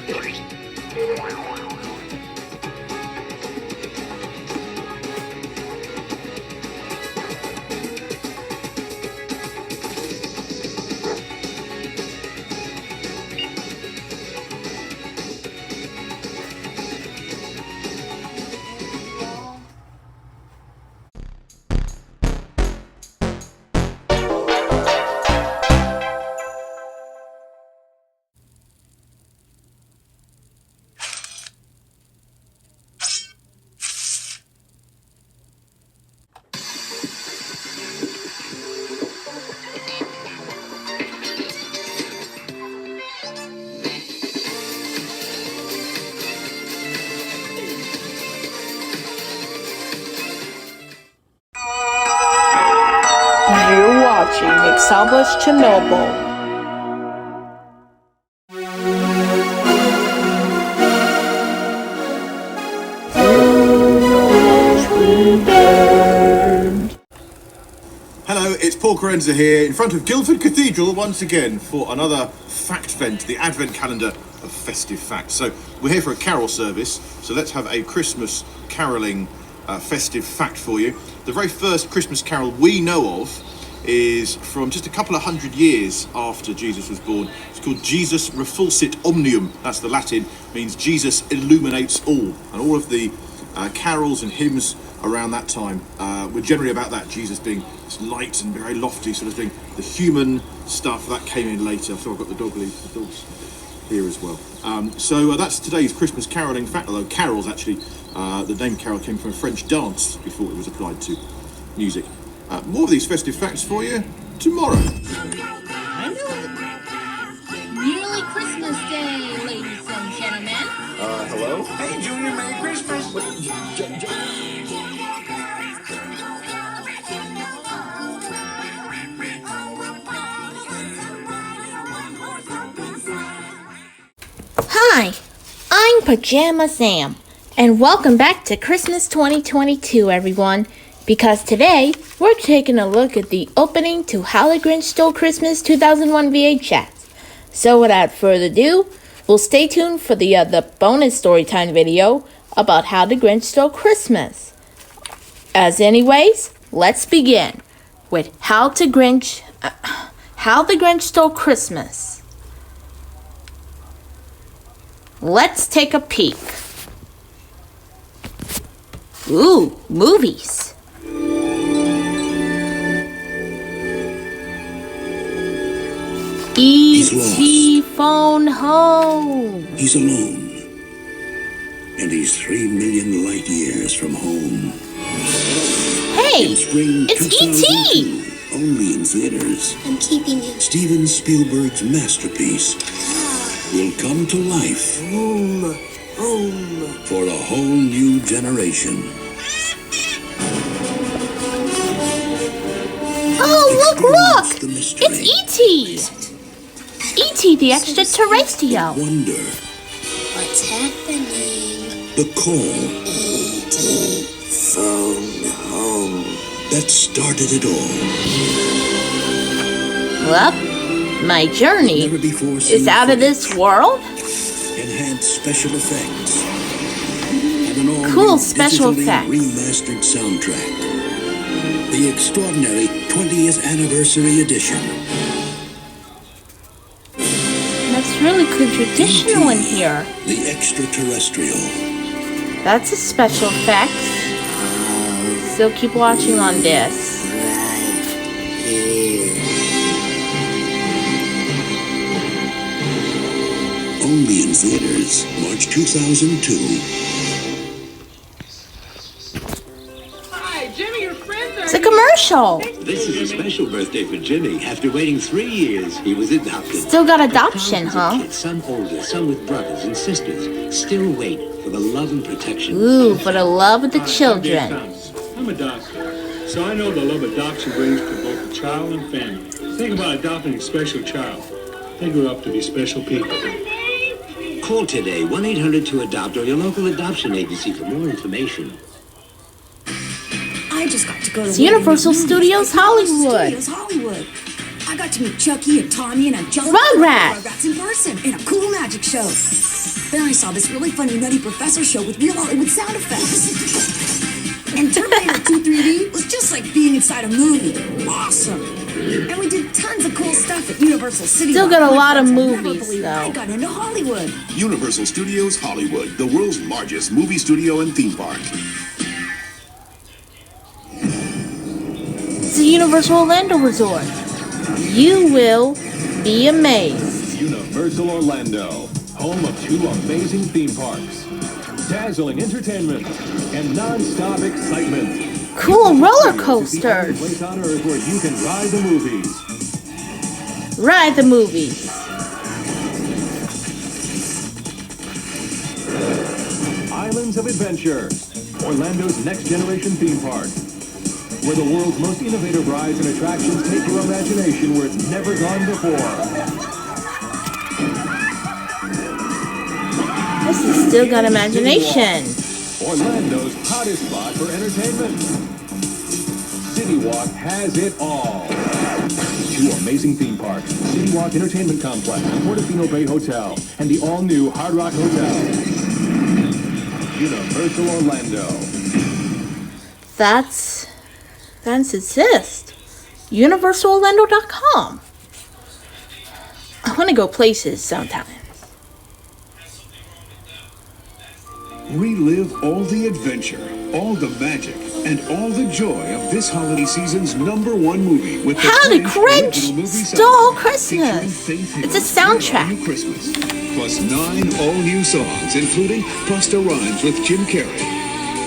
You're watching Exalbus Chernobyl. Hello, it's Paul Carenza here in front of Guildford Cathedral once again for another fact vent, the advent calendar of festive facts. So we're here for a carol service, so let's have a Christmas caroling festive fact for you. The very first Christmas carol we know of is from just a couple of hundred years after Jesus was born. It's called Jesus Refulsit Omnium. That's the Latin, means Jesus illuminates all. And all of the carols and hymns around that time were generally about that, Jesus being this light and very lofty sort of thing. The human stuff, that came in later. So I've got the dogs here as well. So that's today's Christmas caroling fact, although carols actually, the name carol came from a French dance before it was applied to music. More of these festive facts for you tomorrow. Nearly Christmas Day, ladies and gentlemen. Hello? Hey, Junior, Merry Christmas. Hi, I'm Pajama Sam, and welcome back to Christmas 2022, everyone. Because today, we're taking a look at the opening to How the Grinch Stole Christmas 2001 VHS. So without further ado, we'll stay tuned for the bonus storytime video about How the Grinch Stole Christmas. As anyways, let's begin with How the Grinch Stole Christmas. Let's take a peek. Ooh, movies. E.T. phone home. He's alone. And he's 3 million light years from home. Hey, In spring it's 2002, only in theaters. I'm keeping you. Steven Spielberg's masterpiece will come to life. Home. For a whole new generation. Oh, look! The mystery. It's E.T. E.T. the extraterrestrial. Wonder. What's happening? The call. E.T. phone home. That started it all. Well, my journey Never before is seen out of this world. Enhanced special effects. And an all Cool new special digitally effects. remastered soundtrack. The extraordinary 20th anniversary edition. That's really good traditional in here. The extraterrestrial. That's a special effect. So keep watching on this. Only in theaters, March 2002. It's a commercial. This is a special birthday for Jimmy. After waiting 3 years, he was adopted. Still got adoption, huh? Kids, some older, some with brothers and sisters, still wait for the love and protection. Ooh, for the love of the children. I'm a doctor, so I know the love adoption brings to both the child and family. Think about adopting a special child. They grow up to be special people. Call today, 1-800-2-ADOPT, or your local adoption agency for more information. I just got to go to It's Universal Studios Hollywood. I got to meet Chucky and Tommy and a jump Rugrats. in person in a cool match. magic show. Then I saw this really funny Nutty Professor show with real Hollywood sound effects. And Terminator 2 3D was just like being inside a movie. Awesome. And we did tons of cool stuff at Universal City. Still got a lot of movies, though. I got into Hollywood. Universal Studios Hollywood, the world's largest movie studio and theme park. It's a Universal Orlando Resort. You will be amazed. Universal Orlando, home of 2 amazing theme parks, dazzling entertainment, and non-stop excitement. Cool roller coasters. Place on Earth where you can ride the movies. Ride the movies. Islands of Adventure, Orlando's next-generation theme park, where the world's most innovative rides and attractions take your imagination where it's never gone before. This has still got imagination. Orlando's hottest spot for entertainment. City Walk has it all. 2 amazing theme parks, City Walk Entertainment Complex, Portofino Bay Hotel, and the all-new Hard Rock Hotel. Universal Orlando. That's exist. UniversalOrlando.com. I want to go places sometime. Relive all the adventure, all the magic, and all the joy of this holiday season's #1 movie with the How the Grinch Grinch Stole Christmas. It's a soundtrack. Christmas, plus 9 all-new songs, including Busta Rhymes with Jim Carrey,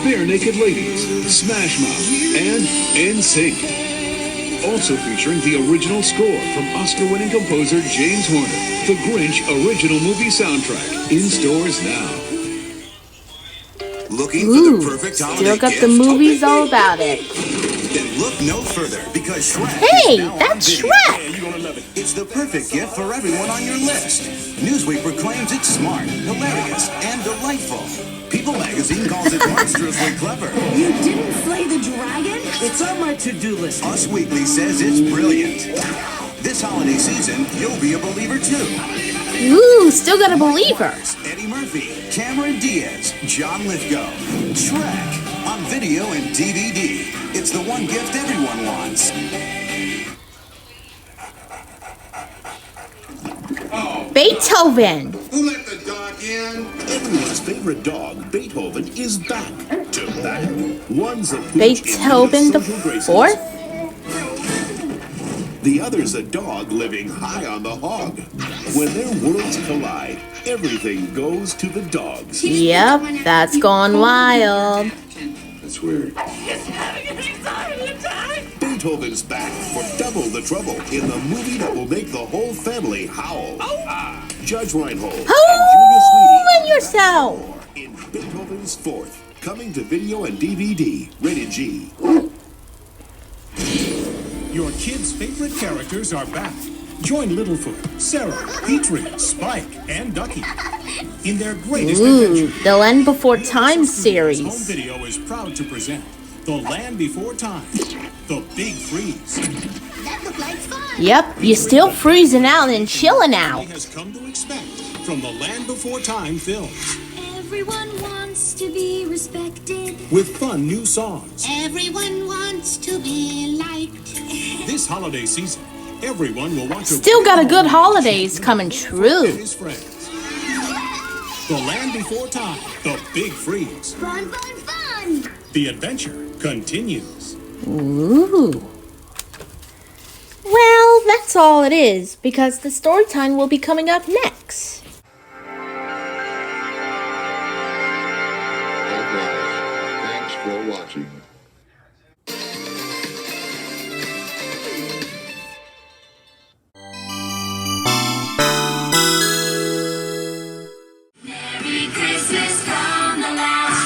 Bare Naked Ladies, Smash Mouth, and NSYNC. Also featuring the original score from Oscar-winning composer James Horner, the Grinch original movie soundtrack, in stores now. Looking for the perfect holiday Still got gift? the movies all about it. Then look no further because Shrek Hey, is now that's on video. Shrek! Yeah, you're gonna love it. It's the perfect gift for everyone on your list. Newsweek proclaims it's smart, hilarious, and delightful. People magazine calls it monstrously clever. You didn't slay the dragon? It's on my to-do list. Us Weekly says it's brilliant. This holiday season, you'll be a believer too. Ooh, still got a believer. Eddie Murphy, Cameron Diaz, John Lithgow. Shrek on video and DVD. It's the one gift everyone wants. Beethoven. Who let the dog in? Everyone's favorite dog, Beethoven, is back. To back. One's a pooch Beethoven the Fourth? The other's a dog living high on the hog. When their worlds collide, everything goes to the dogs. Yep, that's gone wild. That's weird. Beethoven's back for double the trouble in the movie that will make the whole family howl. Judge Reinhold and Julia Howl yourself. in Beethoven's Fourth, coming to video and DVD, rated G. Your kids' favorite characters are back. Join Littlefoot, Sarah, Petrie, Spike, and Ducky in their greatest adventure. The Land Before Time Home series. Video is proud to present The Land Before Time, The Big Freeze. That looked like fun. Yep, you're still freezing out and chilling out. Has come to expect from the Land Before Time films. Everyone wants to be respected. With fun new songs. Everyone wants to be liked. This holiday season, everyone will want to Still got a good holidays coming true. his friends. The Land Before Time, The Big Freeze. Fun, fun, fun. The adventure continues. Ooh. Well, that's all it is, because the story time will be coming up next. Thanks for watching. Merry Christmas from the last.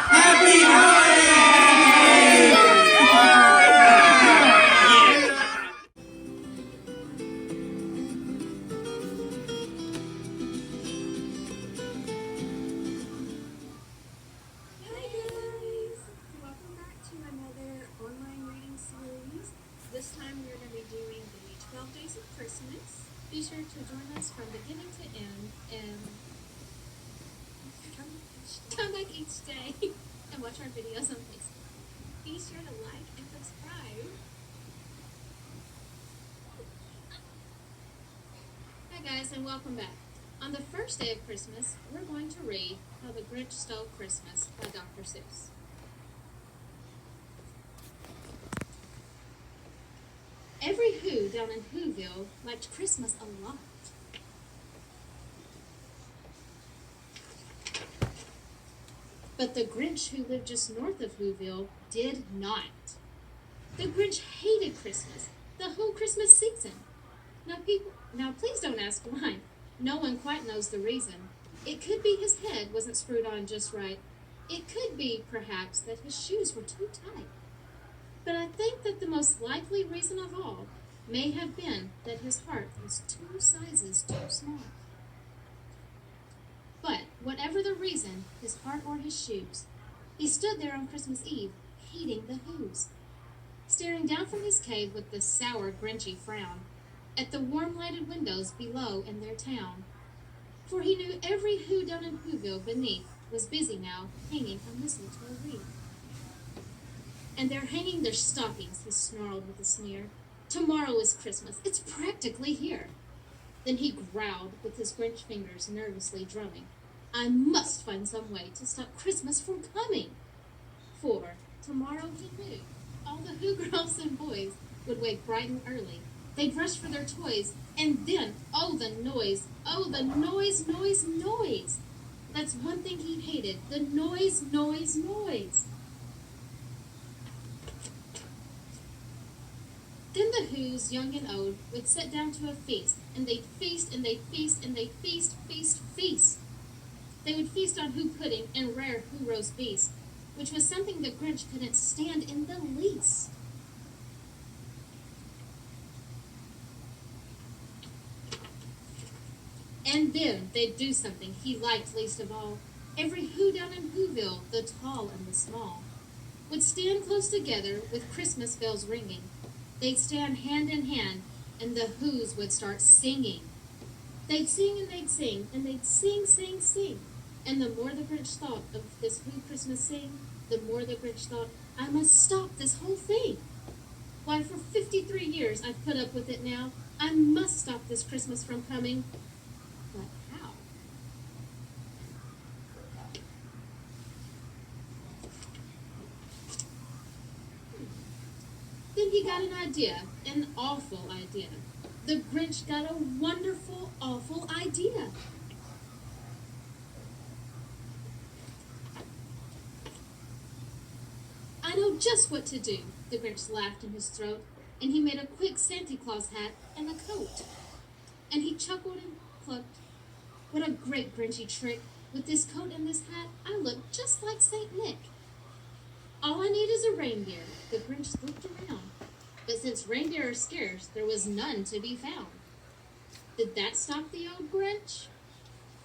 Happy Hi guys! Welcome back to another online reading series. This time we're going to be doing the 12 Days of Christmas. Be sure to join us from beginning to end, each day and watch our videos on Facebook. Be sure to like and subscribe. Hi guys, and welcome back. On the first day of Christmas, we're going to read How the Grinch Stole Christmas by Dr. Seuss. Every Who down in Whoville liked Christmas a lot. But the Grinch who lived just north of Whoville did not. The Grinch hated Christmas, the whole Christmas season. Now please don't ask why. No one quite knows the reason. It could be his head wasn't screwed on just right. It could be, perhaps, that his shoes were too tight. But I think that the most likely reason of all may have been that his heart was 2 sizes too small. But whatever the reason, his heart or his shoes, he stood there on Christmas Eve, hating the Whos, staring down from his cave with the sour, Grinchy frown at the warm lighted windows below in their town. For he knew every Who down in Whoville beneath was busy now hanging a mistletoe wreath. And they're hanging their stockings, he snarled with a sneer. Tomorrow is Christmas, it's practically here. Then he growled with his Grinch fingers nervously drumming. I must find some way to stop Christmas from coming. For tomorrow he knew all the Who girls and boys would wake bright and early. They'd rush for their toys, and then, oh the noise, noise, noise. That's one thing he hated, the noise, noise, noise. Then the Whos, young and old, would sit down to a feast, and they'd feast, and they'd feast, and they'd feast, feast, feast. They would feast on Who pudding and rare Who roast beast, which was something the Grinch couldn't stand in the least. And then they'd do something he liked least of all. Every Who down in Whoville, the tall and the small, would stand close together with Christmas bells ringing. They'd stand hand in hand, and the Whos would start singing. They'd sing and they'd sing, and they'd sing, sing, sing. And the more the Grinch thought of this Who Christmas sing, the more the Grinch thought, I must stop this whole thing. Why, for 53 years I've put up with it now. I must stop this Christmas from coming. But how? Then he got an idea, an awful idea. The Grinch got a wonderful, awful idea. I know just what to do, the Grinch laughed in his throat, and he made a quick Santa Claus hat and a coat. And he chuckled and clucked. What a great Grinchy trick. With this coat and this hat, I look just like Saint Nick. All I need is a reindeer. The Grinch looked around. But since reindeer are scarce, there was none to be found. Did that stop the old Grinch?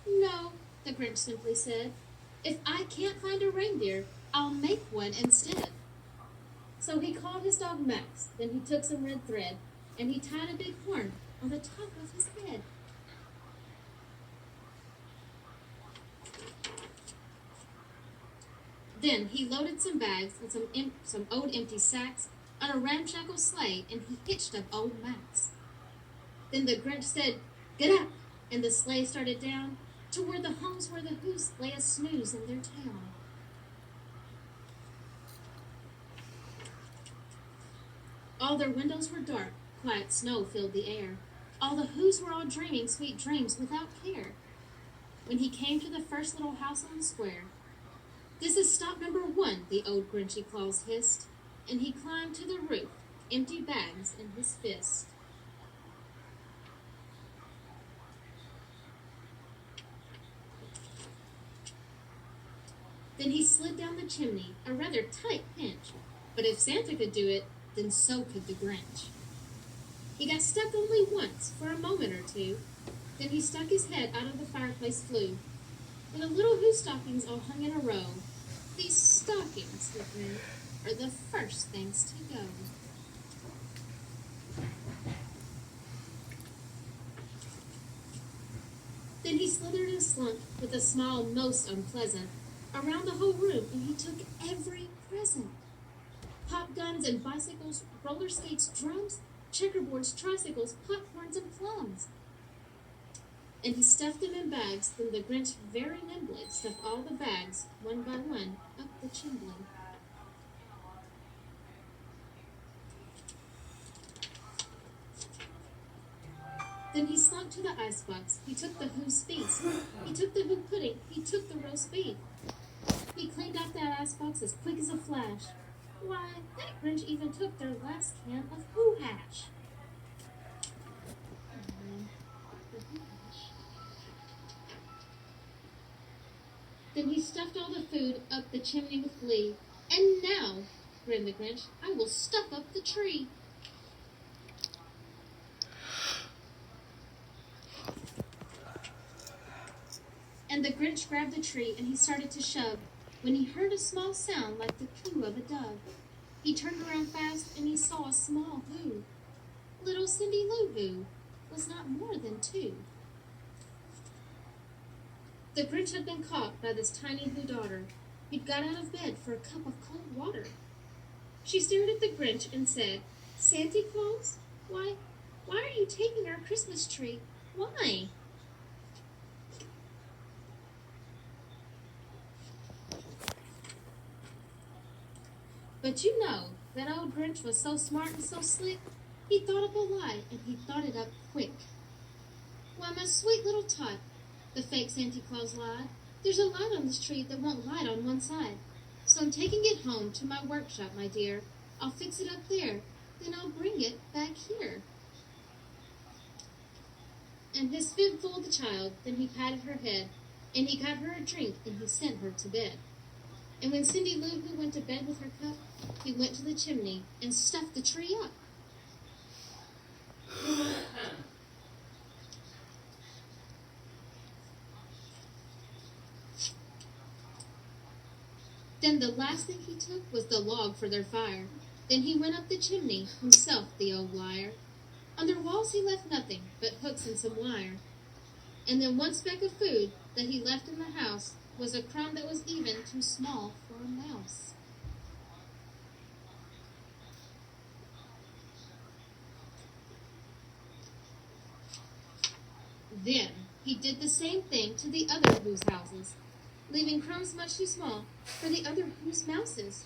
No, the Grinch simply said. If I can't find a reindeer, I'll make one instead. So he called his dog Max. Then he took some red thread, and he tied a big horn on the top of his head. Then he loaded some bags and some old empty sacks on a ramshackle sleigh, and he hitched up old Max. Then the Grinch said, get up, and the sleigh started down toward the homes where the Whos lay a snooze in their town. All their windows were dark, quiet snow filled the air. All the Whos were all dreaming sweet dreams without care. When he came to the first little house on the square, this is stop number 1, the old Grinchy Claus hissed, and he climbed to the roof, empty bags in his fist. Then he slid down the chimney, a rather tight pinch, but if Santa could do it, then so could the Grinch. He got stuck only once, for a moment or two, then he stuck his head out of the fireplace flue, and the little Who stockings all hung in a row. These stockings, he grinned, are the first things to go. Then he slithered and slunk with a smile most unpleasant, around the whole room, and he took every present. Pop guns and bicycles, roller skates, drums, checkerboards, tricycles, popcorns, and plums. And he stuffed them in bags. Then the Grinch very nimbly stuffed all the bags, one by one, up the chimney. Then he slunk to the icebox. He took the Who's feast. He took the Who pudding. He took the roast beef. He cleaned out that icebox as quick as a flash. Why, that Grinch even took their last can of Who hash. Then he stuffed all the food up the chimney with glee. And now, grinned the Grinch, I will stuff up the tree. And the Grinch grabbed the tree and he started to shove when he heard a small sound like the coo of a dove. He turned around fast and he saw a small Who. Little Cindy Lou Who was not more than 2. The Grinch had been caught by this tiny Who daughter. He'd got out of bed for a cup of cold water. She stared at the Grinch and said, Santa Claus, why are you taking our Christmas tree? Why? But you know, that old Grinch was so smart and so slick, he thought up a lie, and he thought it up quick. Why, my sweet little tot, the fake Santa Claus lied, there's a light on this tree that won't light on one side. So I'm taking it home to my workshop, my dear. I'll fix it up there, then I'll bring it back here. And his fib fooled the child, then he patted her head, and he got her a drink, and he sent her to bed. And when Cindy Lou Who went to bed with her cup, he went to the chimney and stuffed the tree up. Then the last thing he took was the log for their fire. Then he went up the chimney, himself the old liar. On their walls he left nothing but hooks and some wire. And then one speck of food that he left in the house was a crumb that was even too small for a mouse. Then he did the same thing to the other Who's houses, leaving crumbs much too small for the other Who's mouses.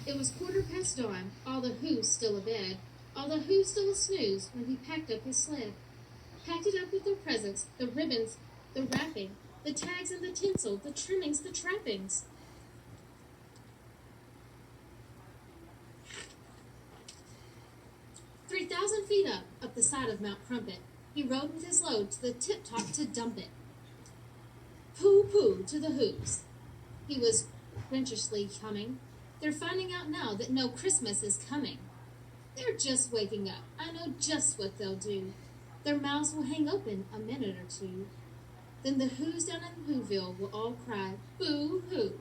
It was 1/4 dawn, all the Who's still abed, all the Who's still a snooze when he packed up his sled. Packed it up with their presents, the ribbons, the wrapping, the tags and the tinsel, the trimmings, the trappings. "3,000 feet up the side of Mount Crumpet, he rode with his load to the tip-top to dump it. Pooh-pooh to the Who's. He was grinchishly humming. They're finding out now that no Christmas is coming. They're just waking up. I know just what they'll do. Their mouths will hang open a minute or two. Then the Who's down in Whoville will all cry, boo-hoo.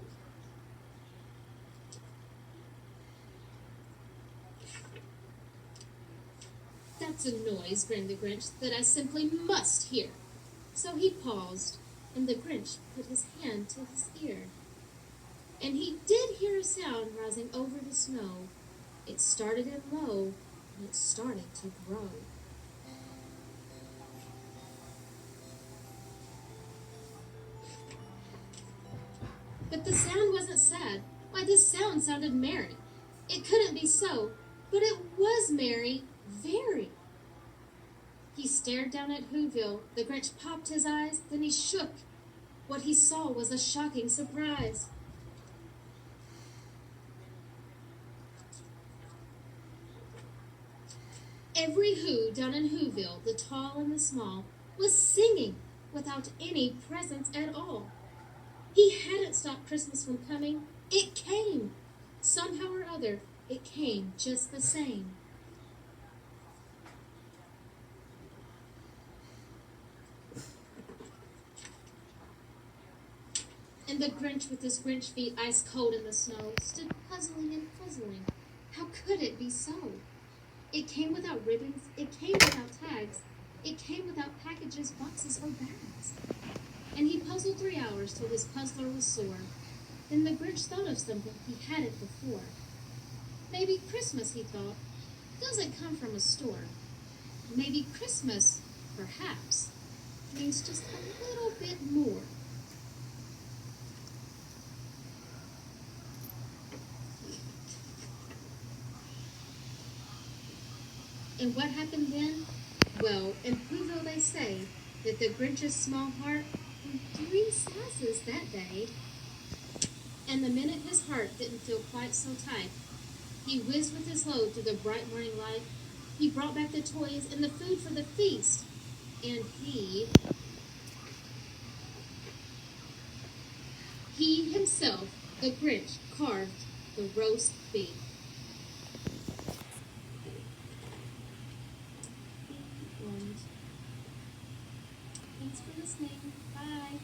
That's a noise, grinned the Grinch, that I simply must hear. So he paused, and the Grinch put his hand to his ear. And he did hear a sound rising over the snow. It started in low, and it started to grow. But the sound wasn't sad. Why, this sound sounded merry. It couldn't be so, but it was merry, very. He stared down at Whoville. The Grinch popped his eyes, then he shook. What he saw was a shocking surprise. Every Who down in Whoville, the tall and the small, was singing without any presents at all. He hadn't stopped Christmas from coming. It came. Somehow or other, it came just the same. And the Grinch with his Grinch feet ice cold in the snow stood puzzling and puzzling. How could it be so? It came without ribbons, it came without tags, it came without packages, boxes, or bags. And he puzzled 3 hours till his puzzler was sore. Then the Grinch thought of something he hadn't before. Maybe Christmas, he thought, doesn't come from a store. Maybe Christmas, perhaps, means just a little bit more. And what happened then? Well, in Pluto they say that the Grinch's small heart grew 3 sizes that day. And the minute his heart didn't feel quite so tight, he whizzed with his load through the bright morning light. He brought back the toys and the food for the feast. And he himself, the Grinch, carved the roast beef. And thanks for listening. Bye.